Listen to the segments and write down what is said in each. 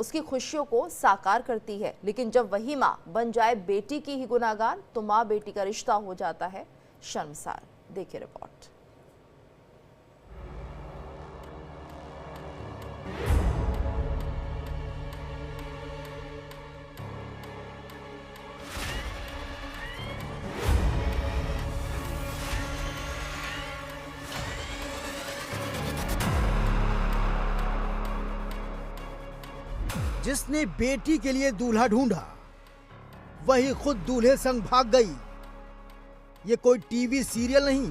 उसकी खुशियों को साकार करती है। लेकिन जब वही माँ बन जाए बेटी की ही गुनाहगार तो माँ बेटी का रिश्ता हो जाता है शर्मसार। देखिए रिपोर्ट। जिसने बेटी के लिए दूल्हा ढूंढा वही खुद दूल्हे संग भाग गई। ये कोई टीवी सीरियल नहीं,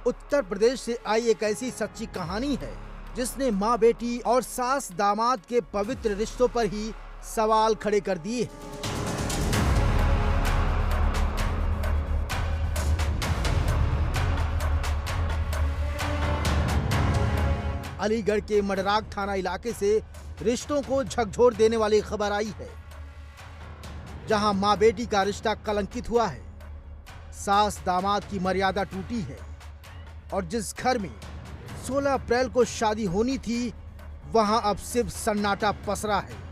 उत्तर प्रदेश से आई एक ऐसी सच्ची कहानी है जिसने माँ बेटी और सास दामाद के पवित्र रिश्तों पर ही सवाल खड़े कर दिए हैं। अलीगढ़ के मडराग थाना इलाके से रिश्तों को झकझोर देने वाली खबर आई है, जहां मां बेटी का रिश्ता कलंकित हुआ है, सास दामाद की मर्यादा टूटी है और जिस घर में 16 अप्रैल को शादी होनी थी वहां अब सिर्फ सन्नाटा पसरा है।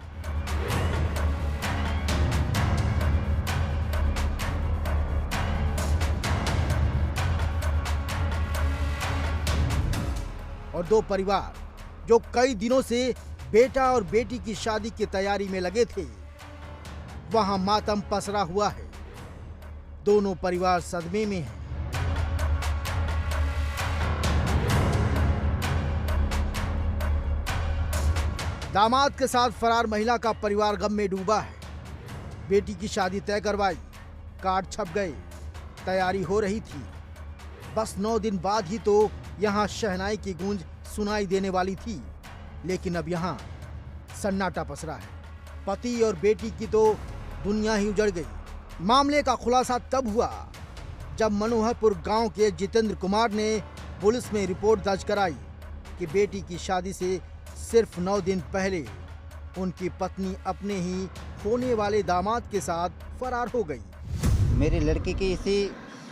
और दो परिवार जो कई दिनों से बेटा और बेटी की शादी की तैयारी में लगे थे, वहां मातम पसरा हुआ है। दोनों परिवार सदमे में हैं। दामाद के साथ फरार महिला का परिवार गम में डूबा है। बेटी की शादी तय करवाई, कार्ड छप गए, तैयारी हो रही थी। बस 9 दिन बाद ही तो यहाँ शहनाई की गूंज सुनाई देने वाली थी, लेकिन अब यहाँ सन्नाटा पसरा है। पति और बेटी की तो दुनिया ही उजड़ गई। मामले का खुलासा तब हुआ जब मनोहरपुर गांव के जितेंद्र कुमार ने पुलिस में रिपोर्ट दर्ज कराई कि बेटी की शादी से सिर्फ 9 दिन पहले उनकी पत्नी अपने ही होने वाले दामाद के साथ फरार हो गई। मेरी लड़की की इसी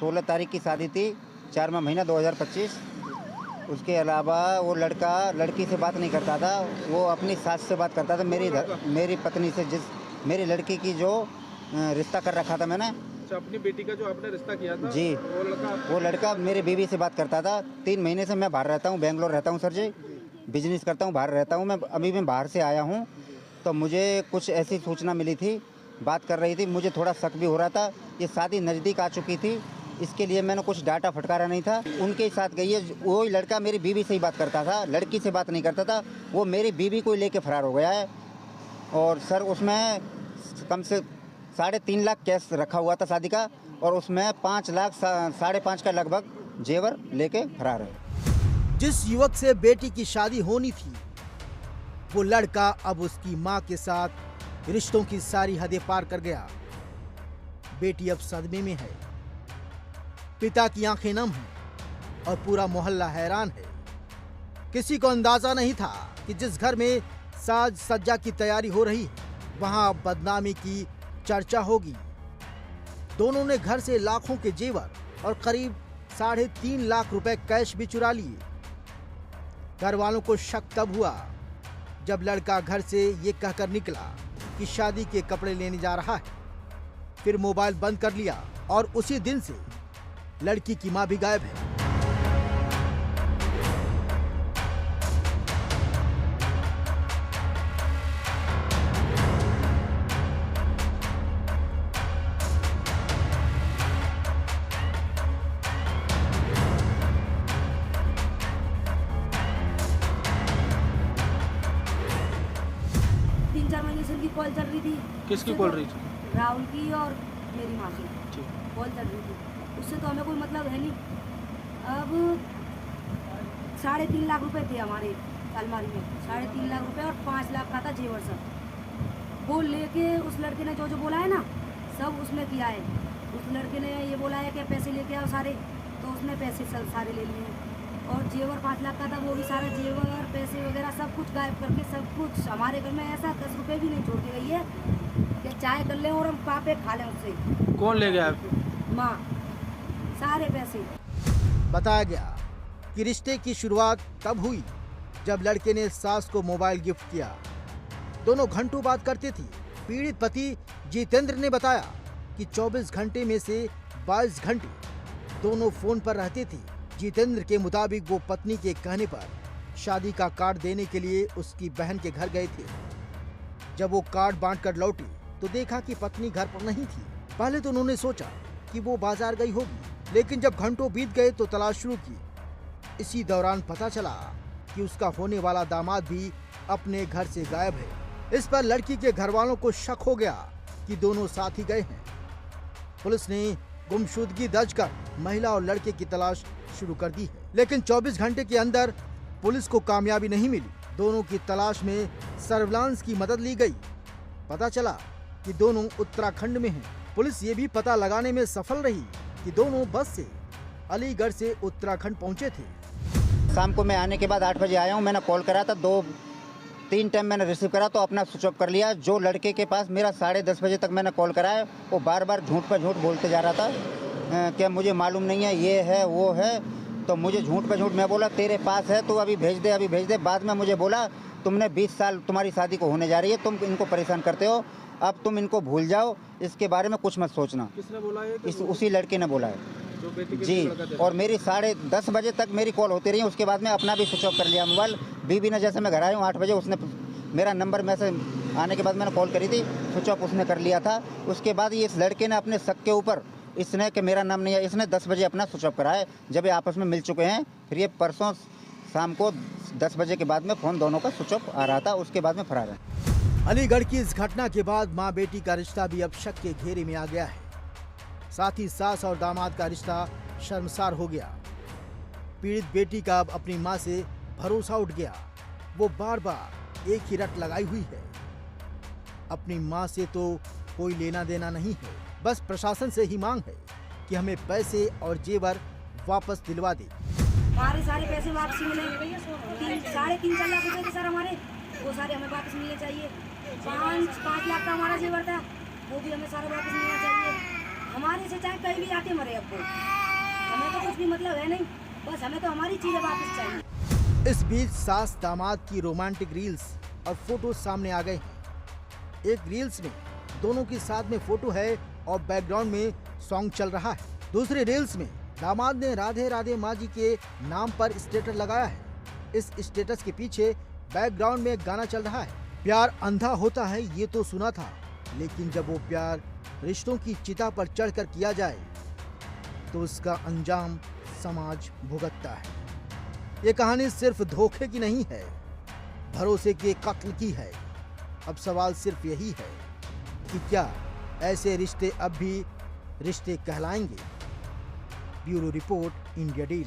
16 तारीख की शादी थी, 4वां महीना 2025। उसके अलावा वो लड़का लड़की से बात नहीं करता था, वो अपनी सास से बात करता था। मेरी पत्नी से, जिस मेरी लड़की की जो रिश्ता कर रखा था मैंने, अपनी बेटी का जो आपने रिश्ता किया था जी, वो लड़का मेरी बीवी से बात करता था। 3 महीने से मैं बाहर रहता हूँ, बेंगलोर रहता हूँ सर जी, बिजनेस करता हूँ, बाहर रहता हूँ। मैं बाहर से आया हूँ तो मुझे कुछ ऐसी सूचना मिली थी, बात कर रही थी, मुझे थोड़ा शक भी हो रहा था। ये शादी नज़दीक आ चुकी थी, इसके लिए मैंने कुछ डाटा फटकारा नहीं था। उनके साथ गई है, वो लड़का मेरी बीवी से ही बात करता था, लड़की से बात नहीं करता था। वो मेरी बीवी को लेके फरार हो गया है। और सर उसमें कम से 3.5 लाख कैश रखा हुआ था शादी का, और उसमें 5 लाख 5.5 का लगभग जेवर लेके फरार है। जिस युवक से बेटी की शादी होनी थी वो लड़का अब उसकी मां के साथ रिश्तों की सारी हदें पार कर गया। बेटी अब सदमे में है, पिता की आंखें नम हैं और पूरा मोहल्ला हैरान है। किसी को अंदाजा नहीं था कि जिस घर में साज सज्जा की तैयारी हो रही है वहां अब बदनामी की चर्चा होगी। दोनों ने घर से लाखों के जेवर और करीब 3.5 लाख रुपए कैश भी चुरा लिए। घर वालों को शक तब हुआ जब लड़का घर से ये कहकर निकला कि शादी के कपड़े लेने जा रहा है, फिर मोबाइल बंद कर लिया और उसी दिन से लड़की की मां भी गायब है। 3-4 महीने से उनकी कॉल चल रही थी। किसकी कॉल रही थी? राहुल की और मेरी माँ की कॉल चल रही थी। उससे तो हमें कोई मतलब है नहीं। अब 3.5 लाख रुपए थे हमारे अलमारी में, 3.5 लाख रुपए और 5 लाख का था जेवर सब। वो लेके उस लड़के ने जो बोला है ना, सब उसने किया है। उस लड़के ने ये बोला है कि पैसे लेके आओ सारे, तो उसने पैसे सब सारे ले लिए। और जेवर 5 लाख का था, वो भी सारा जेवर पैसे वगैरह सब कुछ गायब करके, सब कुछ हमारे घर में ऐसा 10 रुपए भी नहीं छोड़ के गई है कि चाय कर लें और हम पापे खा लें उससे। कौन ले गया? माँ, सारे पैसे। बताया गया कि रिश्ते की शुरुआत तब हुई जब लड़के ने सास को मोबाइल गिफ्ट किया। दोनों घंटों बात करते थे। पीड़ित पति जितेंद्र ने बताया कि 24 घंटे में से 22 घंटे दोनों फोन पर रहते थे। जितेंद्र के मुताबिक वो पत्नी के कहने पर शादी का कार्ड देने के लिए उसकी बहन के घर गए थे। जब वो कार्ड बांटकर लौटे तो देखा कि पत्नी घर पर नहीं थी। पहले तो उन्होंने सोचा कि वो बाजार गई होगी, लेकिन जब घंटों बीत गए तो तलाश शुरू की। इसी दौरान पता चला कि उसका होने वाला दामाद भी अपने घर से गायब है। इस पर लड़की के घर वालों को शक हो गया कि दोनों साथ ही गए हैं। पुलिस ने गुमशुदगी दर्ज कर महिला और लड़के की तलाश शुरू कर दी है, लेकिन 24 घंटे के अंदर पुलिस को कामयाबी नहीं मिली। दोनों की तलाश में सर्विलांस की मदद ली गई। पता चला कि दोनों उत्तराखंड में हैं। पुलिस ये भी पता लगाने में सफल रही कि दोनों बस से अलीगढ़ से उत्तराखंड पहुंचे थे। शाम को मैं आने के बाद 8 बजे आया हूँ। मैंने कॉल करा था, 2-3 टाइम मैंने रिसीव करा तो अपना स्विच ऑफ कर लिया। जो लड़के के पास मेरा 10:30 बजे तक मैंने कॉल कराया, वो बार बार झूठ पर झूठ बोलते जा रहा था कि मुझे मालूम नहीं है, ये है वो है। तो मुझे झूठ पे झूठ, मैं बोला तेरे पास है तो अभी भेज दे, अभी भेज दे। बाद में मुझे बोला तुमने 20 साल तुम्हारी शादी को होने जा रही है, तुम इनको परेशान करते हो, अब तुम इनको भूल जाओ, इसके बारे में कुछ मत सोचना। किसने बोला है? उसी लड़के ने बोला है जो बेटी के जी। लड़का था। और मेरी 10:30 बजे तक मेरी कॉल होती रही। उसके बाद में अपना भी स्विच ऑफ कर लिया मोबाइल। बीबी ने, जैसे मैं घर आया हूँ 8 बजे, उसने मेरा नंबर मैसेज आने के बाद मैंने कॉल करी थी, स्विच ऑफ उसने कर लिया था। उसके बाद ये इस लड़के ने अपने शक के ऊपर, इसने कि मेरा नाम नहीं है, इसने 10 बजे अपना स्विच ऑफ कराया। जब ये आपस में मिल चुके हैं, फिर ये परसों शाम को 10 बजे के बाद में फ़ोन दोनों का स्विच ऑफ आ रहा था। उसके बाद में फरार है। अलीगढ़ की इस घटना के बाद मां बेटी का रिश्ता भी अब शक के घेरे में आ गया है। साथ ही सास और दामाद का रिश्ता शर्मसार हो गया। पीड़ित बेटी का अब अपनी मां से भरोसा उठ गया। वो बार बार एक ही रट लगाई हुई है। अपनी मां से तो कोई लेना देना नहीं है, बस प्रशासन से ही मांग है कि हमें पैसे और जेवर वापस दिलवा दे। हमारे सारे पैसे वापसी मिले। 3.5-4 लाख रुपए थे सर हमारे, वो सारे हमें वापस मिलने चाहिए। 5 लाख का हमारा जेवर था, वो भी हमें सारा वापस मिलना चाहिए। हमारे से चाहे कहीं भी आते मरे, अब हमें तो कुछ भी मतलब है नहीं, बस हमें तो हमारी चीजें वापस चाहिए। इस बीच सास दामाद की रोमांटिक रील्स और फोटो सामने आ गए हैं। एक रील्स में दोनों की साथ में फोटो है और बैकग्राउंड में सॉन्ग चल रहा है। दूसरे रील्स में दामाद ने राधे राधे माँ जी के नाम पर स्टेटस लगाया है। इस स्टेटस के पीछे बैकग्राउंड में गाना चल रहा है। प्यार अंधा होता है ये तो सुना था, लेकिन जब वो प्यार रिश्तों की चिता पर चढ़कर किया जाए तो उसका अंजाम समाज भुगतता है। ये कहानी सिर्फ धोखे की नहीं है, भरोसे के कत्ल की है। अब सवाल सिर्फ यही है कि क्या ऐसे रिश्ते अब भी रिश्ते कहलाएंगे? Bureau report, India daily.